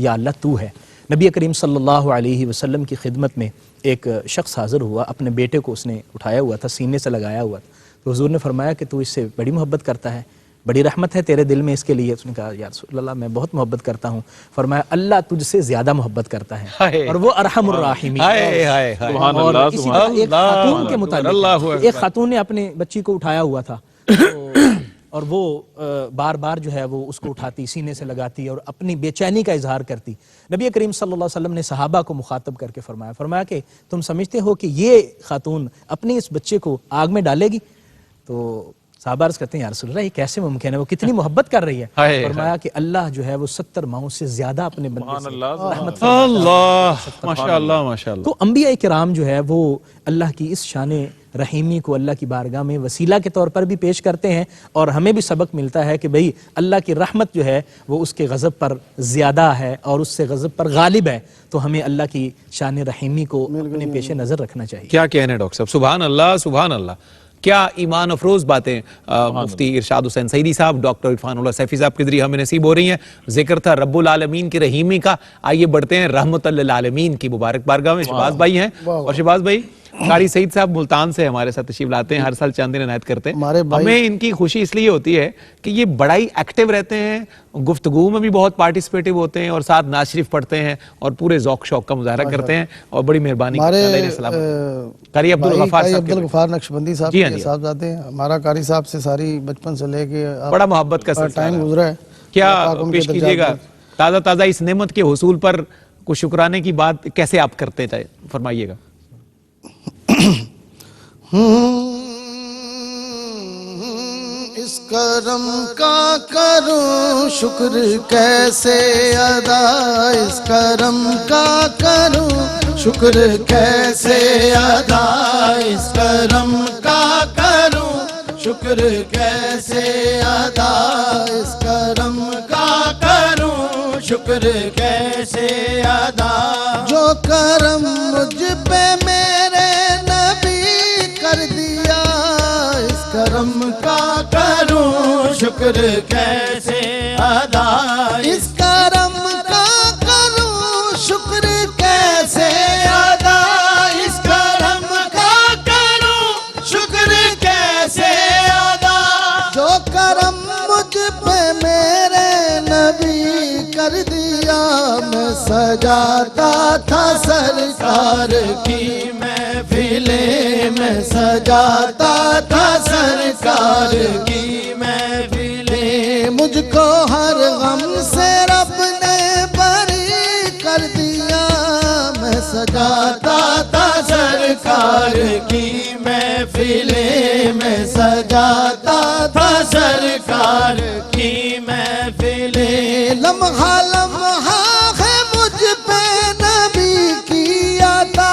یا اللہ تو ہے۔ نبی کریم صلی اللہ علیہ وسلم کی خدمت میں ایک شخص حاضر ہوا، اپنے بیٹے کو اس نے اٹھایا ہوا تھا، سینے سے لگایا ہوا تھا، تو حضور نے فرمایا کہ تو اس سے بڑی محبت کرتا ہے، بڑی رحمت ہے تیرے دل میں اس کے لیے؟ اس نے کہا یا رسول اللہ میں بہت محبت کرتا ہوں۔ فرمایا اللہ تجھ سے زیادہ محبت کرتا ہے اور وہ ارحم الراحمین۔ اور اسی طرح ایک خاتون کے متعلق، ایک خاتون نے اپنے بچی کو اٹھایا ہوا تھا اور وہ بار بار جو ہے وہ اس کو اٹھاتی، سینے سے لگاتی اور اپنی بے چینی کا اظہار کرتی۔ نبی کریم صلی اللہ علیہ وسلم نے صحابہ کو مخاطب کر کے فرمایا کہ تم سمجھتے ہو کہ یہ خاتون اپنی اس بچے کو آگ میں ڈالے گی؟ تو صحابہ عرض کرتے ہیں یا رسول اللہ یہ کیسے ممکن ہے، وہ کتنی محبت کر رہی ہے؟ فرمایا کہ اللہ جو ہے وہ 70 ماہوں سے زیادہ اپنے بندے سے رحمت فرماتا ہے۔ اللہ ماشاءاللہ ماشاءاللہ۔ تو انبیاء کرام جو ہے وہ اللہ کی اس شان رحیمی کو اللہ کی بارگاہ میں وسیلہ کے طور پر بھی پیش کرتے ہیں، اور ہمیں بھی سبق ملتا ہے کہ بھئی اللہ کی رحمت جو ہے وہ اس کے غضب پر زیادہ ہے اور اس سے غضب پر غالب ہے، تو ہمیں اللہ کی شان رحیمی کو اپنے پیش نظر رکھنا چاہیے۔ کیا کہنے ڈاکٹر صاحب، سبحان اللہ سبحان اللہ، کیا ایمان افروز باتیں مفتی ارشاد حسین سعیدی صاحب، ڈاکٹر عرفان اللہ سیفی صاحب کے ذریعے ہمیں نصیب ہو رہی ہیں۔ ذکر تھا رب العالمین کی رحیمی کا، آئیے بڑھتے ہیں رحمت للعالمین کی مبارک بارگاہ میں۔ شہباز بھائی ہیں، اور شہباز بھائی قاری سعید صاحب ملتان سے ہمارے ساتھ تشریف لاتے ہیں، ہر سال چاند دن عنایت کرتے ہیں۔ ہمیں ان کی خوشی اس لیے ہوتی ہے کہ یہ بڑا ہی ایکٹیو رہتے ہیں، گفتگو میں بھی بہت پارٹیسپیٹیو ہوتے ہیں، اور ساتھ نعت شریف پڑھتے ہیں اور پورے ذوق شوق کا مظاہرہ کرتے ہیں، اور بڑی مہربانی قاری عبدالغفار نقشبندی صاحب کے صاحبزادے ہیں۔ ہمارا قاری صاحب سے ساری بچپن سے لے کے بڑا محبت کا ٹائم گزرا ہے۔ کیا پیش کیجیے گا تازہ تازہ اس نعمت کے حصول پر کچھ شکرانے کی بات کیسے آپ کرتے تھے، فرمائیے گا۔ اس کرم کا کروں شکر کیسے ادا، اس کرم کا کروں شکر کیسے ادا، اس کرم کا کروں شکر کیسے ادا، اس کرم کا کروں شکر کیسے ادا، جو کرم مجھ پہ میرے نبی کر دیا، اس کرم کا کروں شکر کیسے ادا، اس کرم کا کروں شکر کیسے ادا، اس کرم کا کروں شکر کیسے ادا، جو کرم مجھ پہ میرے نبی کر دیا، میں سجاتا تھا سرکار کی محفلیں، میں سجاتا تھا سرکار کی محفلیں، مجھ کو ہر غم سے رب نے بری کر دیا، میں سجاتا تھا سرکار کی محفلیں، میں سجاتا تھا سرکار کی محفلیں، لمحہ لمحہ ہے مجھ پہ نبی کی عطا،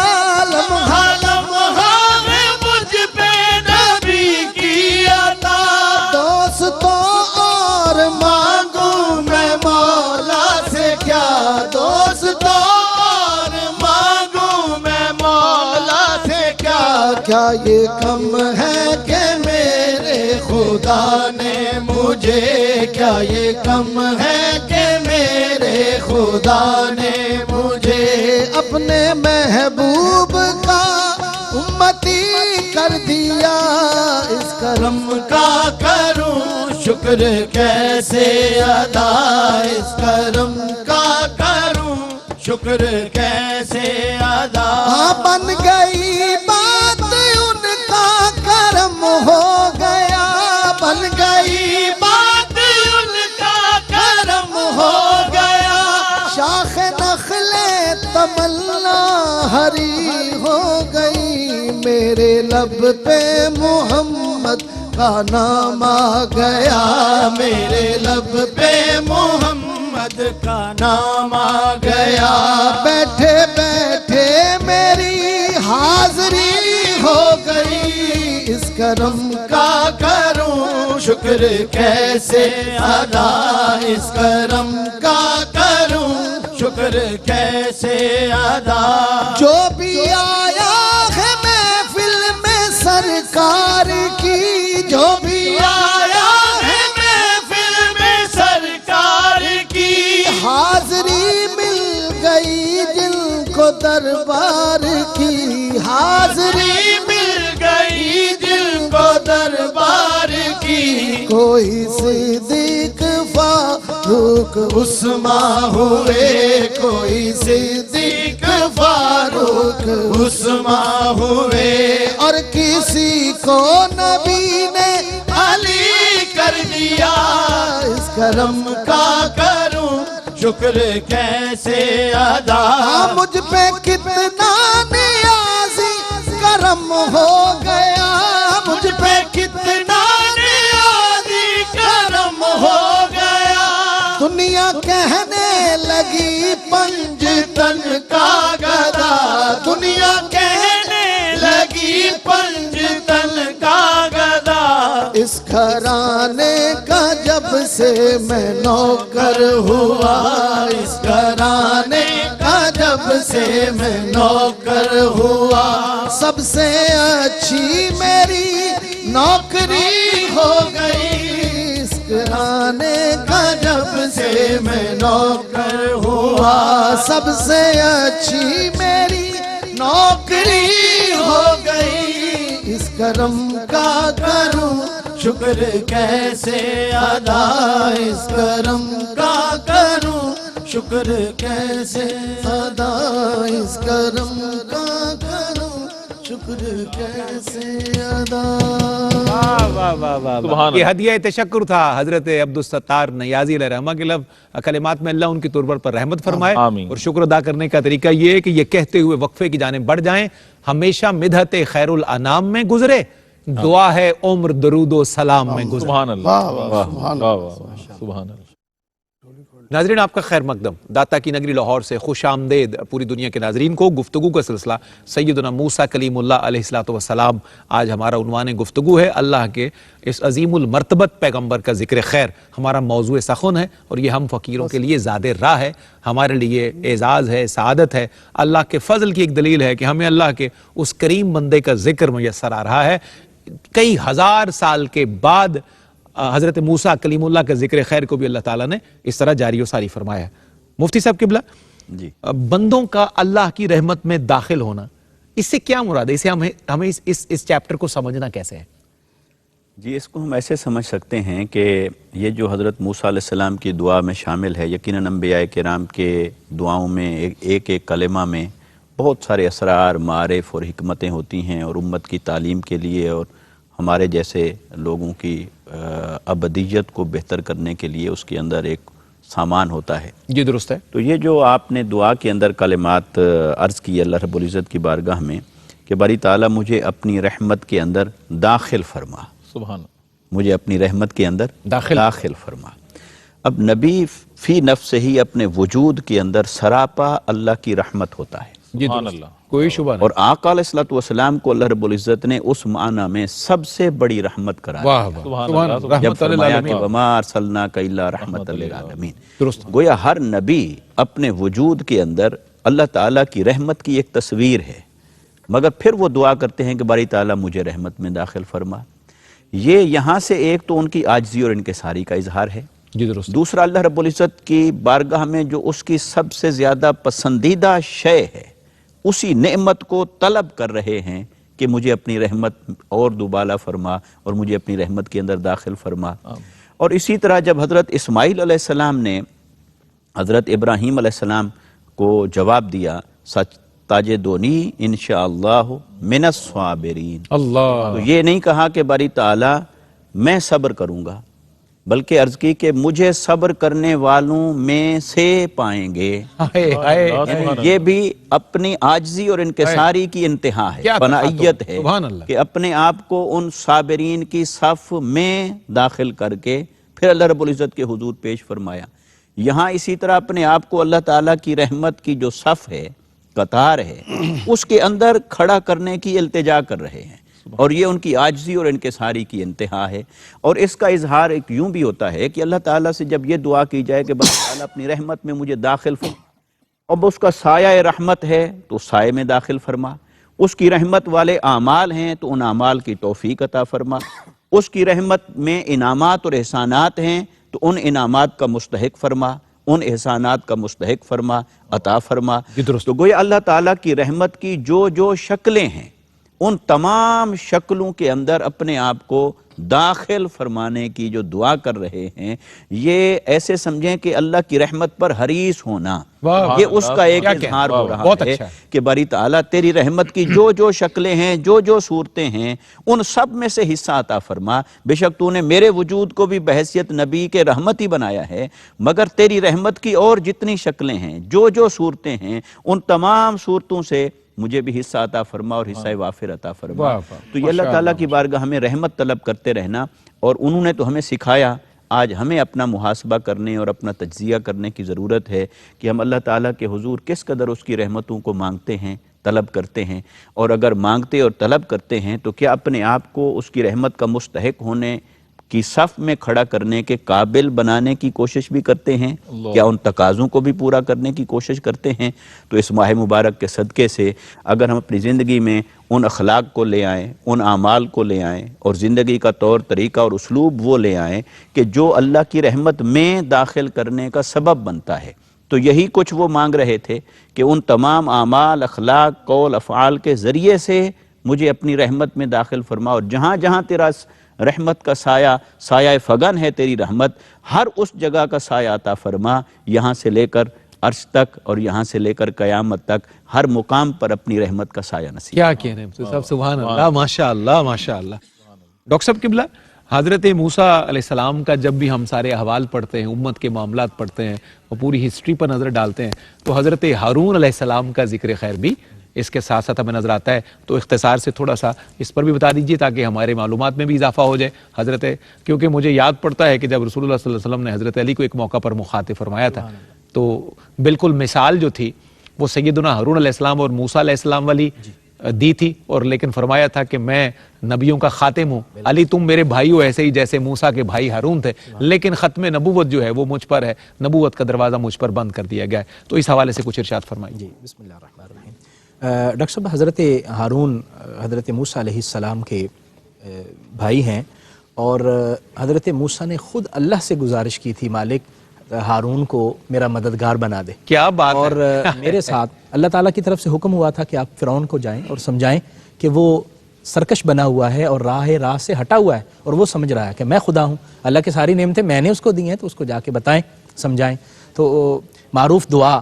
لمحہ لمحہ ہے مجھ پہ نبی کی عطا، دوستوں اور مانگوں میں مولا سے کیا، دوستوں اور مانگوں میں مولا سے کیا، کیا یہ کم ہے کہ میرے خدا نے مجھے، کیا یہ کم ہے کہ میرے خدا نے مجھے اپنے محبوب کا امتی کر دیا، اس کرم کا کروں شکر کیسے ادا، اس کرم کا کروں شکر کیسے ادا، بن گئی بات ان کا کرم ہو گیا، بن گئی بات ان کا کرم ہو گیا، شاخ نخل تمنا ہری ہو گئی، میرے لب پہ محمد کا نام آ گیا، میرے لب پہ محمد کا نام آ گیا، بیٹھے بیٹھے میری حاضری ہو گئی، اس کرم کا کروں شکر کیسے ادا، اس کرم کا کروں شکر کیسے ادا، جو بھی آیا ہے محفل میں سرکار کی، جو بھی آیا ہے محفل میں سرکار کی حاضری میں کو دربار کی حاضری مل گئی، دل کو دربار کی. کوئی صدیق فاروق عثمان ہوئے، کوئی صدیق فاروق عثمان ہوئے، اور کسی کو نبی نے علی کر دیا. اس کرم کا کروں شکر کیسے ادا، مجھ پہ کتنا نیازی کرم ہو گیا، مجھ پہ کتنا نیازی کرم ہو گیا. دنیا کہنے لگی پنج تن کا گدا، دنیا کہنے لگی پنج تن کا گدا. اس گھرانے کا جب سے میں نوکر ہوا، اس گھرانے کا جب سے میں نوکر ہوا، سب سے اچھی میری نوکری ہو گئی. اس گھرانے کا جب سے میں نوکر ہوا، سب سے اچھی میری نوکری ہو گئی. اس کرم کا کروں شکر کیسے ادا، اس کرم کا کروں شکر کیسے ادا، اس کرم کا کروں شکر کیسے ادا. یہ ہدیہ تشکر تھا حضرت عبدالستار نیازی علیہ رحمہ کے لفظ کلمات میں اللہ ان کی تربت پر رحمت فرمائے. اور شکر ادا کرنے کا طریقہ یہ ہے کہ یہ کہتے ہوئے وقفے کی جانب بڑھ جائیں. ہمیشہ مدحت خیر الانام میں گزرے، دعا ہے عمر درود و سلام میں گزرے. سبحان اللہ، سبحان اللہ. ناظرین آپ کا خیر مقدم. داتا کی نگری لاہور سے خوش آمدید پوری دنیا کے ناظرین کو. گفتگو کا سلسلہ سیدنا موسیٰ کلیم اللہ علیہ السلام. آج ہمارا عنوان گفتگو ہے اللہ کے اس عظیم المرتبت پیغمبر کا ذکر خیر. ہمارا موضوع سخن ہے اور یہ ہم فقیروں کے لیے زاد راہ ہے، ہمارے لیے اعزاز ہے، سعادت ہے. اللہ کے فضل کی ایک دلیل ہے کہ ہمیں اللہ کے اس کریم بندے کا ذکر میسر آ رہا ہے. کئی ہزار سال کے بعد حضرت موسیٰ کلیم اللہ کا ذکر خیر کو بھی اللہ تعالیٰ نے اس طرح جاری و ساری فرمایا ہے. مفتی صاحب قبلہ، جی بندوں کا اللہ کی رحمت میں داخل ہونا، اس سے کیا مراد ہے؟ اسے ہمیں اس چیپٹر کو سمجھنا کیسے ہے؟ جی اس کو ہم ایسے سمجھ سکتے ہیں کہ یہ جو حضرت موسیٰ علیہ السلام کی دعا میں شامل ہے، یقیناً انبیاء کرام کے دعاؤں میں ایک ایک کلمہ میں بہت سارے اسرار، معارف اور حکمتیں ہوتی ہیں، اور امت کی تعلیم کے لیے اور ہمارے جیسے لوگوں کی ابدیت کو بہتر کرنے کے لیے اس کے اندر ایک سامان ہوتا ہے. جی درست ہے. تو یہ جو آپ نے دعا کے اندر کلمات عرض کی اللہ رب العزت کی بارگاہ میں کہ باری تعالیٰ مجھے اپنی رحمت کے اندر داخل فرما، سبحان اللہ، مجھے اپنی رحمت کے اندر داخل فرما. اب نبی فی نفس ہی اپنے وجود کے اندر سراپا اللہ کی رحمت ہوتا ہے. سبحان اللہ، کوئی شبہ نہیں. اور آقا علیہ الصلوۃ والسلام کو اللہ رب العزت نے اس معنی میں سب سے بڑی رحمت قرار دیا. سبحان اللہ، جب فرمایا کہ وما ارسلناک الا رحمۃ للعالمین، درست. گویا ہر نبی اپنے وجود کے اندر اللہ تعالیٰ کی رحمت کی ایک تصویر ہے، مگر پھر وہ دعا کرتے ہیں کہ باری تعالیٰ مجھے رحمت میں داخل فرما. یہ یہاں سے ایک تو ان کی عاجزی اور انکساری کا اظہار ہے. جی درست. دوسرا اللہ رب العزت کی بارگاہ میں جو اس کی سب سے زیادہ پسندیدہ شے ہے، اسی نعمت کو طلب کر رہے ہیں کہ مجھے اپنی رحمت اور دوبالا فرما اور مجھے اپنی رحمت کے اندر داخل فرما. اور اسی طرح جب حضرت اسماعیل علیہ السلام نے حضرت ابراہیم علیہ السلام کو جواب دیا سچ تاجدونی انشاءاللہ من الصابرین، اللہ، تو یہ نہیں کہا کہ باری تعالیٰ میں صبر کروں گا، بلکہ عرض کی کہ مجھے صبر کرنے والوں میں سے پائیں گے. یعنی یہ بھی اپنی عاجزی اور انکساری کی انتہا ہے، فنائیت ہے کہ اپنے آپ کو ان صابرین کی صف میں داخل کر کے پھر اللہ رب العزت کے حضور پیش فرمایا. یہاں اسی طرح اپنے آپ کو اللہ تعالیٰ کی رحمت کی جو صف ہے، قطار ہے، اس کے اندر کھڑا کرنے کی التجا کر رہے ہیں، اور یہ ان کی عاجزی اور انکساری کی انتہا ہے. اور اس کا اظہار ایک یوں بھی ہوتا ہے کہ اللہ تعالیٰ سے جب یہ دعا کی جائے کہ بس تعالیٰ اپنی رحمت میں مجھے داخل فرما، اب اس کا سایہ رحمت ہے تو سائے میں داخل فرما، اس کی رحمت والے اعمال ہیں تو ان اعمال کی توفیق عطا فرما، اس کی رحمت میں انعامات اور احسانات ہیں تو ان انعامات کا مستحق فرما، ان احسانات کا مستحق فرما، عطا فرما۔ جی درست۔ تو گویا اللہ تعالیٰ کی رحمت کی جو جو شکلیں ہیں ان تمام شکلوں کے اندر اپنے آپ کو داخل فرمانے کی جو دعا کر رہے ہیں، یہ ایسے سمجھیں کہ اللہ کی رحمت پر حریص ہونا، واہ، یہ اس کا ایک کیا کہنا، اظہار ہو رہا بہت ہے اچھا ہے کہ باری تعالیٰ تیری رحمت کی جو جو شکلیں ہیں، جو جو صورتیں ہیں، ان سب میں سے حصہ عطا فرما۔ بے شک تو نے میرے وجود کو بھی بحیثیت نبی کے رحمت ہی بنایا ہے، مگر تیری رحمت کی اور جتنی شکلیں ہیں، جو جو صورتیں ہیں، ان تمام صورتوں سے مجھے بھی حصہ عطا فرما اور حصہ وافر عطا فرما۔ واہ واہ، تو یہ اللہ تعالیٰ کی بارگاہ ہمیں رحمت طلب کرتے رہنا، اور انہوں نے تو ہمیں سکھایا، آج ہمیں اپنا محاسبہ کرنے اور اپنا تجزیہ کرنے کی ضرورت ہے کہ ہم اللہ تعالیٰ کے حضور کس قدر اس کی رحمتوں کو مانگتے ہیں، طلب کرتے ہیں، اور اگر مانگتے اور طلب کرتے ہیں تو کیا اپنے آپ کو اس کی رحمت کا مستحق ہونے کی صف میں کھڑا کرنے کے قابل بنانے کی کوشش بھی کرتے ہیں، کیا ان تقاضوں کو بھی پورا کرنے کی کوشش کرتے ہیں؟ تو اس ماہ مبارک کے صدقے سے اگر ہم اپنی زندگی میں ان اخلاق کو لے آئیں، ان اعمال کو لے آئیں، اور زندگی کا طور طریقہ اور اسلوب وہ لے آئیں کہ جو اللہ کی رحمت میں داخل کرنے کا سبب بنتا ہے، تو یہی کچھ وہ مانگ رہے تھے کہ ان تمام اعمال، اخلاق، قول، افعال کے ذریعے سے مجھے اپنی رحمت میں داخل فرما، اور جہاں جہاں تیرا رحمت کا سایہ، سایہ فگن ہے تیری رحمت، ہر اس جگہ کا سایہ عطا فرما، یہاں سے لے کر عرش تک اور یہاں سے لے کر قیامت تک ہر مقام پر اپنی رحمت کا سایہ نصیب۔ کیا کہہ رہے ہیں صاحب، سبحان اللہ، ماشاء اللہ ماشاء اللہ۔ ڈاکٹر صاحب قبلہ، حضرت موسیٰ علیہ السلام کا جب بھی ہم سارے احوال پڑھتے ہیں، امت کے معاملات پڑھتے ہیں اور پوری ہسٹری پر نظر ڈالتے ہیں، تو حضرت ہارون علیہ السلام کا ذکر خیر بھی اس کے ساتھ ساتھ ہمیں نظر آتا ہے۔ تو اختصار سے تھوڑا سا اس پر بھی بتا دیجئے تاکہ ہمارے معلومات میں بھی اضافہ ہو جائے کیونکہ مجھے یاد پڑتا ہے کہ جب رسول اللہ صلی اللہ علیہ وسلم نے حضرت علی کو ایک موقع پر مخاطب فرمایا تھا تو بالکل مثال جو تھی وہ سیدنا ہارون علیہ السلام اور موسیٰ علیہ السلام والی دی تھی، اور لیکن فرمایا تھا کہ میں نبیوں کا خاتم ہوں، علی تم میرے بھائی ہو ایسے ہی جیسے موسیٰ کے بھائی ہارون تھے، لیکن ختم نبوت جو ہے وہ مجھ پر ہے، نبوت کا دروازہ مجھ پر بند کر دیا گیا ہے۔ تو اس حوالے سے کچھ ارشاد فرمائیے۔ جی بسم اللہ الرحمن الرحیم۔ ڈاکٹر صاحب، حضرت ہارون حضرت موسیٰ علیہ السلام کے بھائی ہیں، اور حضرت موسیٰ نے خود اللہ سے گزارش کی تھی، مالک ہارون کو میرا مددگار بنا دے۔ کیا بات ہے! اور میرے ساتھ اللہ تعالیٰ کی طرف سے حکم ہوا تھا کہ آپ فرعون کو جائیں اور سمجھائیں کہ وہ سرکش بنا ہوا ہے اور راہ سے ہٹا ہوا ہے، اور وہ سمجھ رہا ہے کہ میں خدا ہوں، اللہ کی ساری نعمتیں میں نے اس کو دی ہیں، تو اس کو جا کے بتائیں، سمجھائیں۔ تو معروف دعا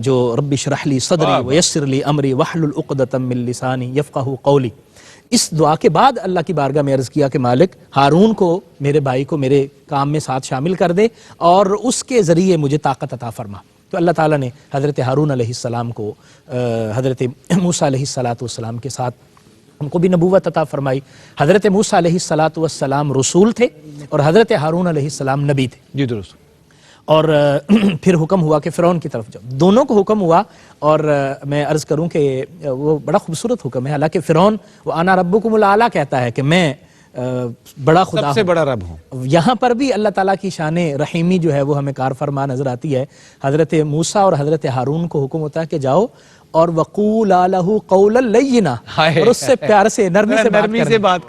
جو رب اشرح لی صدری ویسر لی امری واحلل عقدۃ من لسانی یفقہوا قولی، اس دعا کے بعد اللہ کی بارگاہ میں عرض کیا کہ مالک ہارون کو، میرے بھائی کو میرے کام میں ساتھ شامل کر دے اور اس کے ذریعے مجھے طاقت عطا فرما۔ تو اللہ تعالیٰ نے حضرت ہارون علیہ السلام کو حضرت موسیٰ علیہ السلام کے ساتھ ان کو بھی نبوت عطا فرمائی۔ حضرت موسیٰ علیہ السلام رسول تھے اور حضرت ہارون علیہ السلام نبی تھے۔ جی درست۔ اور پھر حکم ہوا کہ فرعون کی طرف جاؤ، دونوں کو حکم ہوا، اور میں عرض کروں کہ وہ بڑا خوبصورت حکم ہے، حالانکہ فرعون وَأَنَا رَبُّكُمُ الْأَعْلَىٰ کہتا ہے کہ میں بڑا خدا سب سے بڑا رب ہوں۔ یہاں پر بھی اللہ تعالیٰ کی شان رحیمی جو ہے وہ ہمیں کار فرما نظر آتی ہے۔ حضرت موسیٰ اور حضرت ہارون کو حکم ہوتا ہے کہ جاؤ اور وَقُولَا لَهُ قَوْلًا لَيِّنًا، اور اس سے پیار سے نرمی سے بات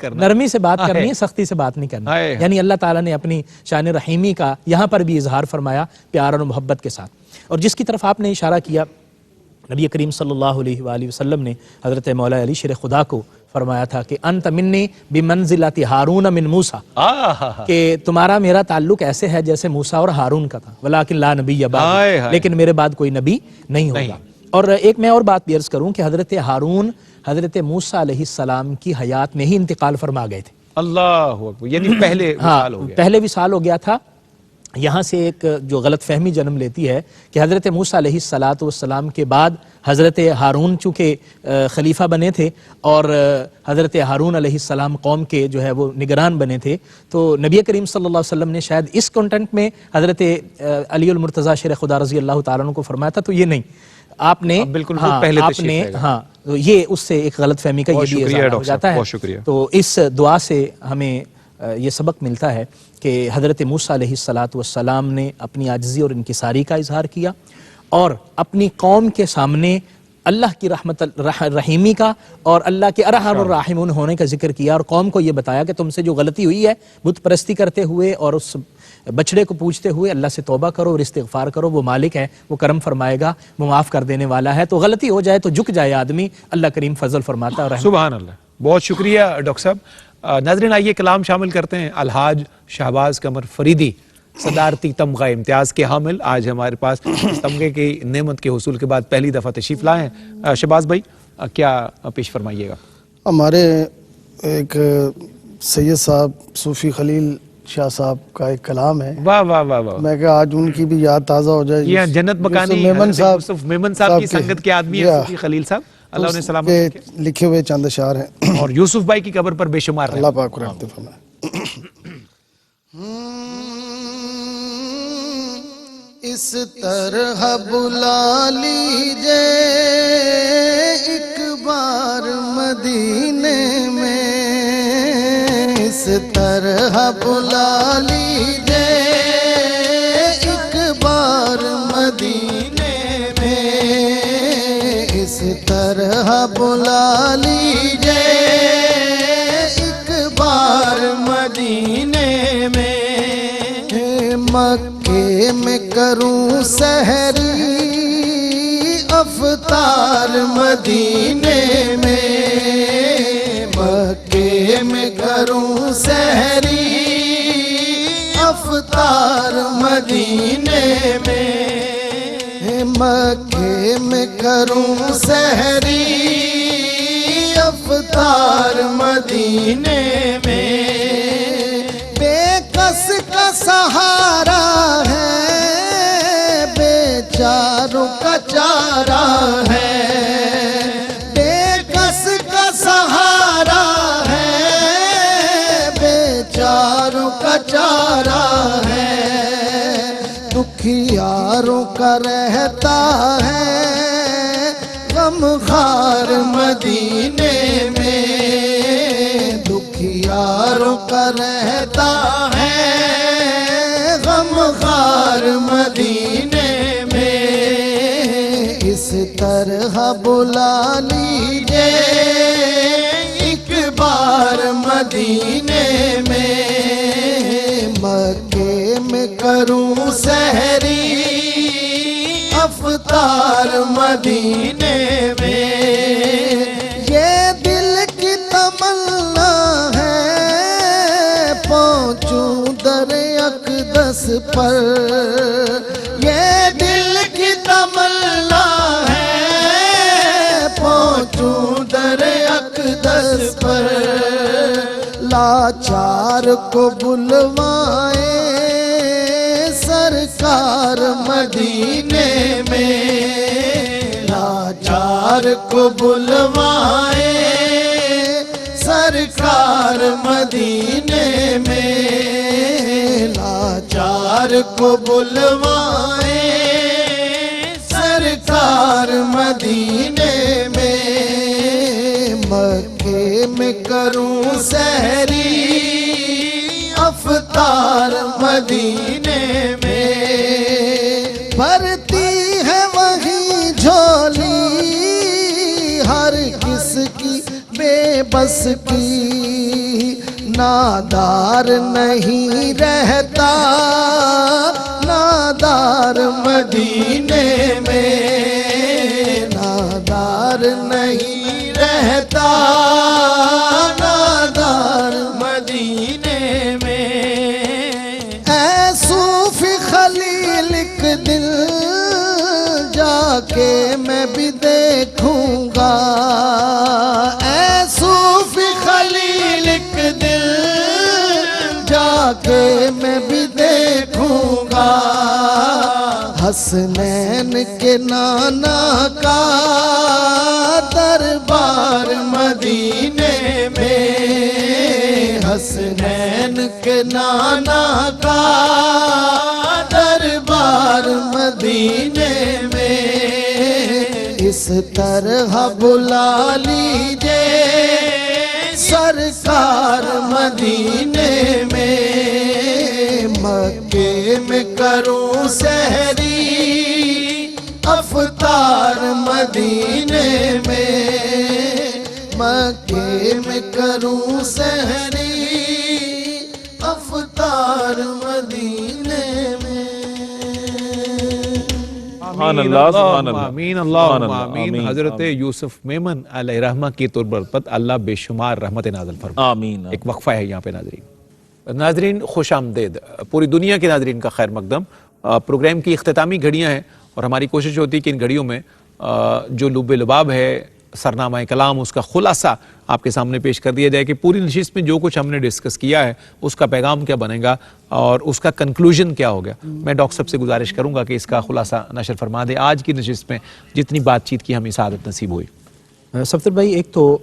کرنی ہے، سختی سے بات نہیں کرنی۔ یعنی اللہ تعالیٰ نے اپنی شان رحیمی کا یہاں پر بھی اظہار فرمایا پیار اور محبت کے ساتھ۔ اور جس کی طرف آپ نے اشارہ کیا، نبی کریم صلی اللہ علیہ وآلہ وسلم نے حضرت مولا علی شیر خدا کو فرمایا تھا کہ انت منی بمنزلت ہارون من موسیٰ، کہ تمہارا میرا تعلق ایسے ہے جیسے موسیٰ اور ہارون کا تھا، ولیکن لا نبی بعدی، لیکن میرے بعد کوئی نبی نہیں ہوگا۔ اور ایک میں اور بات بھی عرض کروں کہ حضرت ہارون حضرت موسیٰ علیہ السلام کی حیات میں ہی انتقال فرما گئے تھے۔ اللہ اکبر، یعنی پہلے وصال ہو گیا۔ پہلے وصال ہو گیا تھا۔ یہاں سے ایک جو غلط فہمی جنم لیتی ہے کہ حضرت موسیٰ علیہ السلام کے بعد حضرت ہارون چونکہ خلیفہ بنے تھے اور حضرت ہارون علیہ السلام قوم کے جو ہے وہ نگران بنے تھے، تو نبی کریم صلی اللہ علیہ وسلم نے شاید اس کنٹینٹ میں حضرت علی المرتضیٰ شیر خدا رضی اللہ تعالیٰ عنہ کو فرمایا تھا، تو یہ نہیں، آپ نے بالکل پہلے تشریف ہاں، تو یہ اس سے ایک غلط فہمی کا یہ بھی اظہار ہو جاتا ہے۔ بہت شکریہ۔ تو اس دعا سے ہمیں یہ سبق ملتا ہے کہ حضرت موسیٰ علیہ السلام نے اپنی عاجزی اور انکساری کا اظہار کیا اور اپنی قوم کے سامنے اللہ کی رحمت رحیمی کا اور اللہ کے ارحم الراحمون ہونے کا ذکر کیا، اور قوم کو یہ بتایا کہ تم سے جو غلطی ہوئی ہے بت پرستی کرتے ہوئے اور اس بچڑے کو پوچھتے ہوئے اللہ سے توبہ کرو اور استغفار کرو، وہ مالک ہے، وہ کرم فرمائے گا، وہ معاف کر دینے والا ہے۔ تو غلطی ہو جائے تو جھک جائے آدمی، اللہ کریم فضل فرماتا ہے اور رحمت۔ سبحان اللہ، بہت شکریہ ڈاکٹر صاحب۔ ناظرین آئیے کلام شامل کرتے ہیں الحاج شہباز قمر فریدی، صدارتی تمغہ امتیاز کے حامل، آج ہمارے پاس اس تمغے کی نعمت کے حصول کے بعد پہلی دفعہ تشریف لائے ہیں۔ شہباز بھائی کیا پیش فرمائیے گا؟ ہمارے ایک سید صاحب صوفی خلیل شاہ صاحب کا ایک کلام ہے، واہ واہ واہ واہ، میں کہ آج ان کی بھی یاد تازہ ہو جائے۔ یہ جنت مکانی یوسف میمن صاحب کی سنگت کے آدمی ہیں صوفی خلیل صاحب، اللہ انہیں سلامت رکھے۔ لکھے ہوئے چند اشعار ہیں اور یوسف بھائی کی قبر پر بے شمار اللہ پاک رحمت فرمائے۔ اس طرح بلا لیجئے ایک بار مدینے میں، اس طرح بلا لیجئے ایک بار مدینے میں، اس طرح بلا لیجئے ایک بار مدینے میں، مکے میں کروں سحری افطار مدینے میں، مکے میں کروں سحری افطار مدینے میں، مکے میں کروں سحری افطار مدینے میں، بے کس کا سہارا ہے بیچاروں کا چارہ ہے، بے کس کا سہارا ہے بیچاروں کا چارہ ہے، دکھیاروں کا رہتا ہے غم خار مدینے میں، دکھیاروں کا رہتا ہے غم خار مدینے میں، اس طرح بلا لیجئے ایک بار مدینے میں، مکے میں کروں سحری افطار مدینے میں، یہ دل کی تمنا ہے پہنچوں در اقدس پر، یہ دل کی تمنا ہے پہنچوں در اقدس پر، لاچار کو بلوائے سرکار مدینے میں، لاچار کو بلوائے سرکار مدینے میں، لاچار کو بلوائے سرکار مدینے میں، مکے میں کروں سحری افطار مدینے میں، بھرتی ہے وہیں جھولی ہر کس کی بے بس کی، نادار نہیں رہتا نادار مدینے میں، نادار نہیں رہتا نادار مدینے میں، اے صوفی خلیل ایک دل جا کے میں بھی دیکھوں گا، اے صوفی خلیل ایک دل جا کے میں بھی دیکھوں گا، حسنین کے نانا کا دربار مدینے میں، حسنین کے نانا کا دربار مدینے میں، اس طرح بلا لیجئے سرکار مدینے میں، مکے میں کروں سحری افطار مدینے میں، مکے میں کروں سحری افطار مدینے سبحان اللہ سبحان اللہ آمین اللہم آمین. حضرت یوسف میمن علیہ رحمہ کی تربت اللہ بے شمار رحمت نازل فرما. آمین. ایک وقفہ ہے یہاں پہ ناظرین خوش آمدید. پوری دنیا کے ناظرین کا خیر مقدم. پروگرام کی اختتامی گھڑیاں ہیں اور ہماری کوشش ہوتی ہے کہ ان گھڑیوں میں جو لب لباب ہے سرنامہ کلام اس کا خلاصہ آپ کے سامنے پیش کر دیا جائے کہ پوری نشست میں جو کچھ ہم نے ڈسکس کیا ہے اس کا پیغام کیا بنے گا اور اس کا کنکلوژن کیا ہوگا. میں ڈاکٹر صاحب سے گزارش کروں گا کہ اس کا خلاصہ نشر فرما دیں آج کی نشست میں جتنی بات چیت کی ہمیں سعادت نصیب ہوئی. صفدر بھائی، ایک تو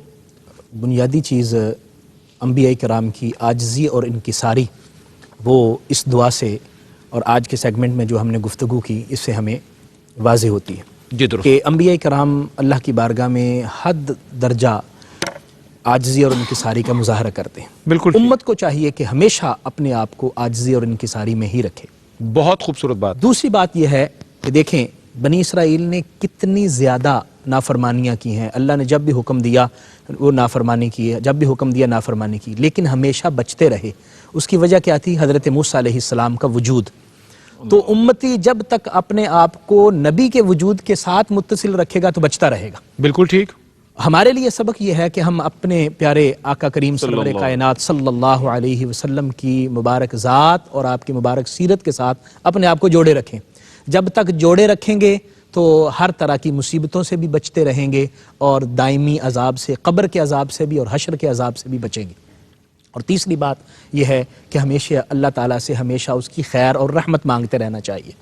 بنیادی چیز انبیاء کرام کی عاجزی اور انکساری وہ اس دعا سے اور آج کے سیگمنٹ میں جو ہم نے گفتگو کی اس سے ہمیں واضح ہوتی ہے جی درست. کہ انبیاء کرام اللہ کی بارگاہ میں حد درجہ عاجزی اور انکساری کا مظاہرہ کرتے ہیں. بالکل امت کو چاہیے کہ ہمیشہ اپنے آپ کو عاجزی اور انکساری میں ہی رکھے. بہت خوبصورت بات. دوسری بات یہ ہے کہ دیکھیں بنی اسرائیل نے کتنی زیادہ نافرمانیاں کی ہیں. اللہ نے جب بھی حکم دیا وہ نافرمانی کی ہے، جب بھی حکم دیا نافرمانی کی، لیکن ہمیشہ بچتے رہے. اس کی وجہ کیا تھی؟ حضرت موسیٰ علیہ السلام کا وجود. تو امتی جب تک اپنے آپ کو نبی کے وجود کے ساتھ متصل رکھے گا تو بچتا رہے گا. بالکل ٹھیک. ہمارے لیے سبق یہ ہے کہ ہم اپنے پیارے آقا کریم سرور کائنات صلی اللہ علیہ وسلم کی مبارک ذات اور آپ کی مبارک سیرت کے ساتھ اپنے آپ کو جوڑے رکھیں. جب تک جوڑے رکھیں گے تو ہر طرح کی مصیبتوں سے بھی بچتے رہیں گے اور دائمی عذاب سے، قبر کے عذاب سے بھی اور حشر کے عذاب سے بھی بچیں گے. اور تیسری بات یہ ہے کہ ہمیشہ اللہ تعالیٰ سے ہمیشہ اس کی خیر اور رحمت مانگتے رہنا چاہیے.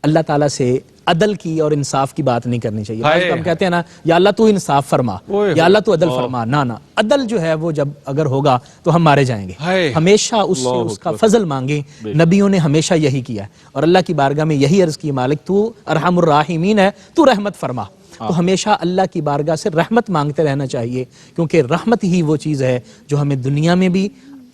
اللہ تعالیٰ سے عدل کی اور انصاف کی بات نہیں کرنی چاہیے. بعض ہم کہتے ہیں نا یا اللہ تو انصاف فرما، یا اللہ تو عدل فرما. نہ عدل جو ہے وہ جب اگر ہوگا تو ہم مارے جائیں گے. ہمیشہ اس سے اس کا فضل مانگیں. نبیوں نے ہمیشہ یہی کیا ہے اور اللہ کی بارگاہ میں یہی عرض کی مالک تو ارحم الراحمین ہے، تو رحمت فرما. تو ہمیشہ اللہ کی بارگاہ سے رحمت مانگتے رہنا چاہیے کیونکہ رحمت ہی وہ چیز ہے جو ہمیں دنیا میں بھی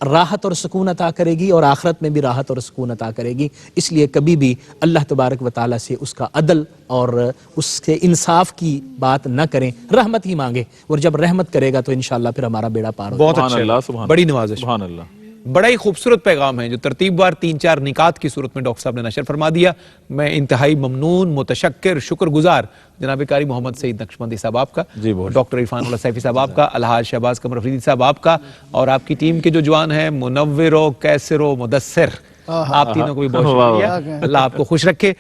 راحت اور سکون عطا کرے گی اور آخرت میں بھی راحت اور سکون عطا کرے گی. اس لیے کبھی بھی اللہ تبارک و تعالیٰ سے اس کا عدل اور اس کے انصاف کی بات نہ کریں، رحمت ہی مانگے. اور جب رحمت کرے گا تو انشاءاللہ پھر ہمارا بیڑا پار ہوگا. بہت اچھا، بڑی نوازش. سبحان اللہ. بڑا ہی خوبصورت پیغام ہے جو ترتیب وار 3-4 نکات کی صورت میں ڈاکٹر صاحب نے نشر فرما دیا. میں انتہائی ممنون، متشکر، شکر گزار جناب قاری محمد سعید نقشبندی صاحب آپ کا، ڈاکٹر عرفان اللہ سیفی صاحب آپ کا، الحاج شہباز قمر افریدی صاحب آپ کا، اور آپ کی ٹیم کے جو جوان ہیں منور و کیسر و مدثر، آپ تینوں کو بھی بہت شکریہ. اللہ آپ کو خوش رکھے.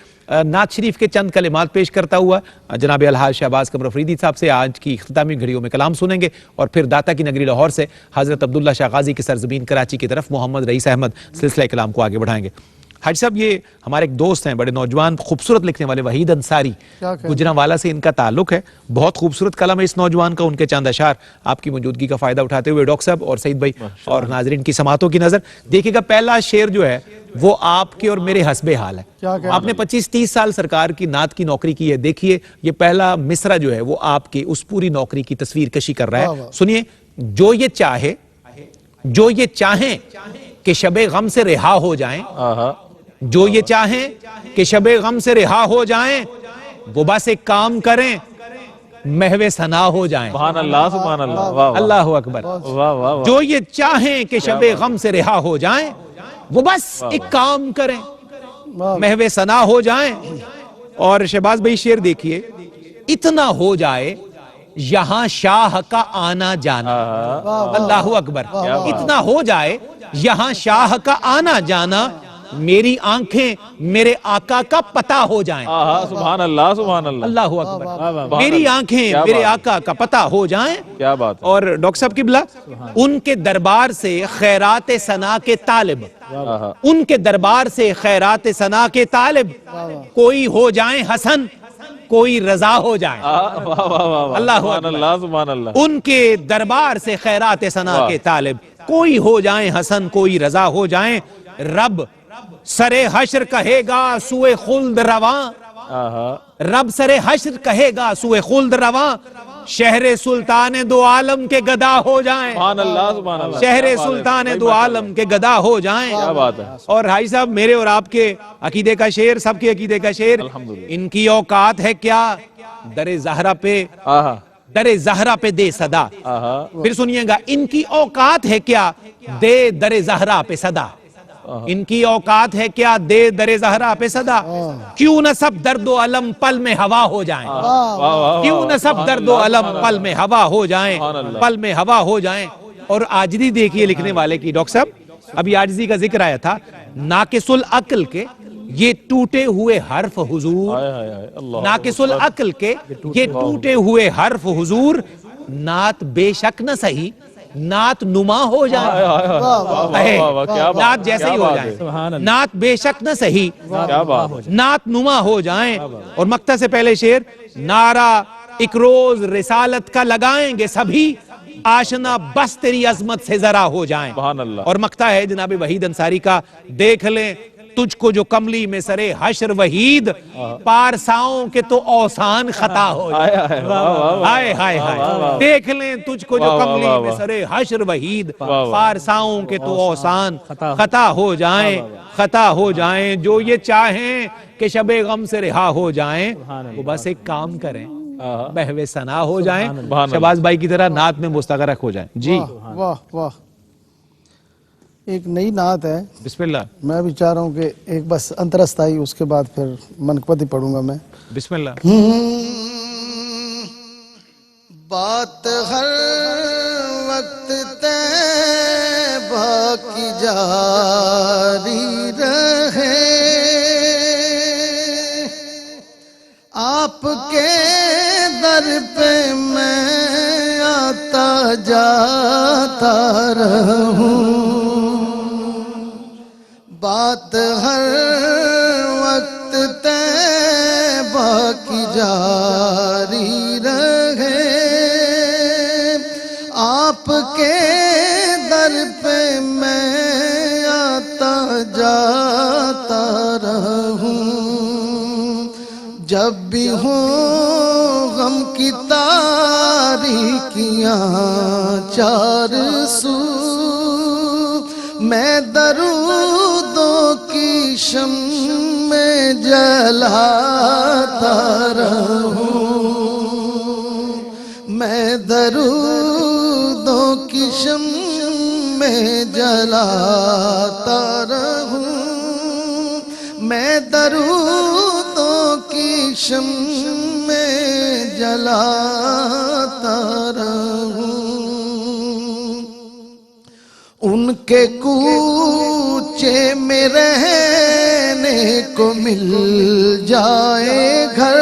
نعت شریف کے چند کلمات پیش کرتا ہوا جناب الحاج شہباز قمر افریدی صاحب سے آج کی اختتامی گھڑیوں میں کلام سنیں گے اور پھر داتا کی نگری لاہور سے حضرت عبداللہ شاہ غازی کی سرزمین کراچی کی طرف محمد رئیس احمد سلسلہ کلام کو آگے بڑھائیں گے. حاج صاحب یہ ہمارے ایک دوست ہیں، بڑے نوجوان خوبصورت لکھنے والے وحید انصاری، گجرانوالہ سے ان کا تعلق ہے. بہت خوبصورت کلام ہے اس نوجوان کا. ان کے چند اشعار آپ کی موجودگی کا فائدہ اٹھاتے ہوئے ڈاکٹر صاحب اور سعید بھائی اور ناظرین کی سماعتوں کی نظر دیکھیے گا. پہلا شعر جو ہے وہ آپ کے اور میرے حسب حال ہے. آپ نے 25-30 سال سرکار کی نعت کی نوکری کی ہے. دیکھیے یہ پہلا مصرع جو ہے وہ آپ کی اس پوری نوکری کی تصویر کشی کر رہا ہے. سنیے. جو یہ چاہیں کہ شب غم سے رہا ہو جائیں، جو یہ چاہیں کہ شب غم سے رہا ہو جائیں، وہ بس ایک کام کریں محو ثنا ہو جائیں. سبحان اللہ. سبحان اللہ. اللہ اکبر. جو یہ چاہیں کہ شب غم سے رہا ہو جائیں، وہ بس ایک کام کریں محو ثنا ہو جائیں. اور شہباز بھائی شعر دیکھیے. اتنا ہو جائے یہاں شاہ کا آنا جانا. اللہ اکبر. اتنا ہو جائے یہاں شاہ کا آنا جانا، میری آنکھیں میرے آقا کا پتہ ہو جائیں. سبحان اللہ. سبحان اللہ. اللہ اکبر. میری آنکھیں میرے آقا کا پتہ ہو جائیں. کیا بات ہے. اور ڈاکٹر صاحب قبلہ ان کے دربار سے خیرات ثنا کے طالب، ان کے دربار سے خیرات ثنا کے طالب، کوئی ہو جائیں حسن کوئی رضا ہو جائیں. اللہ اکبر. سبحان اللہ. ان کے دربار سے خیرات ثنا کے طالب، کوئی ہو جائیں حسن کوئی رضا ہو جائیں. رب سرے حشر کہے گا سوئے خلد رواں، رب سرے حشر کہے گا سوئے خلد رواں، شہر سلطان دو عالم کے گدا ہو جائیں. سبحان اللہ. سبحان اللہ. شہر سلطان دو عالم کے گدا ہو جائیں. کیا بات ہے. اور بھائی صاحب میرے اور آپ کے عقیدے کا شعر، سب کے عقیدے کا شعر. ان کی اوقات ہے کیا در زہرا پہ، در زہرا پہ دے صدا. پھر سنیے گا. ان کی اوقات ہے کیا دے در زہرا پہ صدا. ان کی اوقات ہے کیا دے در زہرا پہ صدا، کیوں نہ سب درد و علم پل میں ہوا ہو جائیں، کیوں نہ سب درد و علم پل میں ہوا ہو جائیں، پل میں ہوا ہو جائیں۔ اور عاجزی دیکھیے لکھنے والے کی، ڈاکٹر صاحب ابھی عاجزی کا ذکر آیا تھا، ناقص العقل کے یہ ٹوٹے ہوئے حرف حضور، ناقص العقل کے یہ ٹوٹے ہوئے حرف حضور، نعت بے شک نہ صحیح نعت نما ہو جائے، نعت جیسے ہی ہو جائیں، نعت بے شک نہ صحیح نعت نما ہو جائیں۔ اور مقطع سے پہلے شعر، نعرہ ایک روز رسالت کا لگائیں گے سبھی، آشنا بس تیری عظمت سے ذرا ہو جائیں۔ اور مقطع ہے جناب وحید انصاری کا، دیکھ لیں تجھ کو جو کملی میں سرے حشر وحید، پارساؤں کے تو اوسان خطا ہو جائیں، ہائے ہائے ہائے، دیکھ لیں تجھ کو جو کملی میں سرے حشر وحید، پارساؤں کے تو اوسان خطا ہو جائیں، خطا ہو جائیں۔ جو یہ چاہیں کہ شب غم سے رہا ہو جائیں، وہ بس ایک کام کریں، بہوے ثنا ہو جائیں، شہباز بھائی کی طرح نعت میں مستغرق ہو جائیں۔ جی واہ واہ، ایک نئی نعت ہے، بسم اللہ، میں بھی چاہ رہا ہوں کہ ایک بس انترست آئی، اس کے بعد پھر منقبت ہی پڑھوں گا میں۔ بسم اللہ۔ بات ہر وقت طیبہ کی جاری رہے، آپ کے در پہ میں آتا جاتا رہوں، بات ہر وقت طیبہ کی جاری رہے، آپ کے در پہ میں آتا جاتا رہوں، جب بھی ہوں غم کی تاریکیاں چار سو، میں درودوں کی شمع جلاتا رہوں، میں درودوں کی شمع جلاتا رہوں، میں درودوں کی شمع جلاتا رہوں، ان کے کوچے میں رہنے کو مل جائے گھر،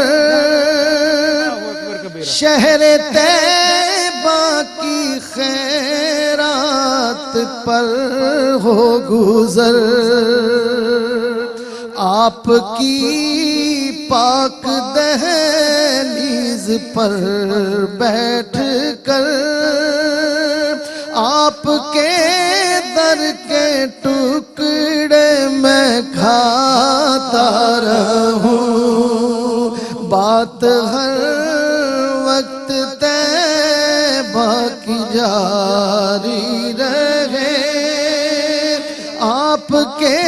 شہر طیبہ کی خیرات پر ہو گزر، آپ کی پاک دہلیز پر بیٹھ کر، آپ کے در کے ٹکڑے میں کھاتا رہوں، بات ہر وقت طیبہ کی جاری رہے، آپ کے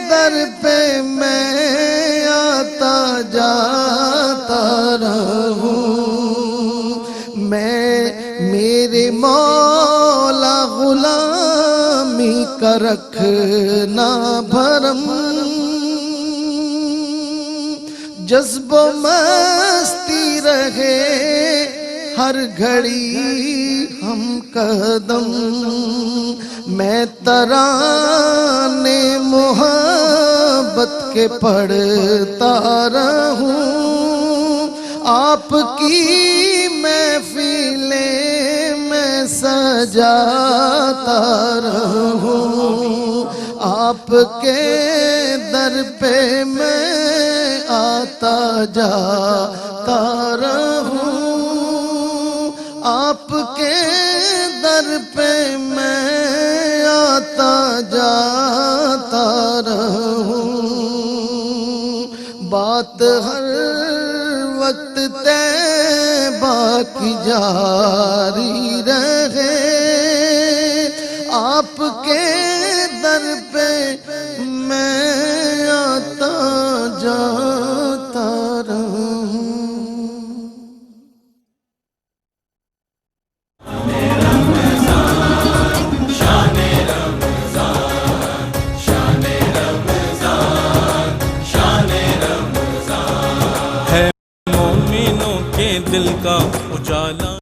در پہ میں آتا جاتا رہوں، میں میرے مولا غلامی کا رکھنا بھرم، جذب و مستی رہے ہر گھڑی ہم قدم، میں ترانے محبت کے پڑھتا رہوں، آپ کی محفلیں میں سجاتا رہوں، آپ کے در پہ میں آتا جاتا رہوں، آپ کے در پہ میں آتا جاتا رہوں، بات ہر وقت طیبہ کی جاری رہے، آپ کے در پہ میں آتا جاتا رہوں۔ شان دل کا اجالا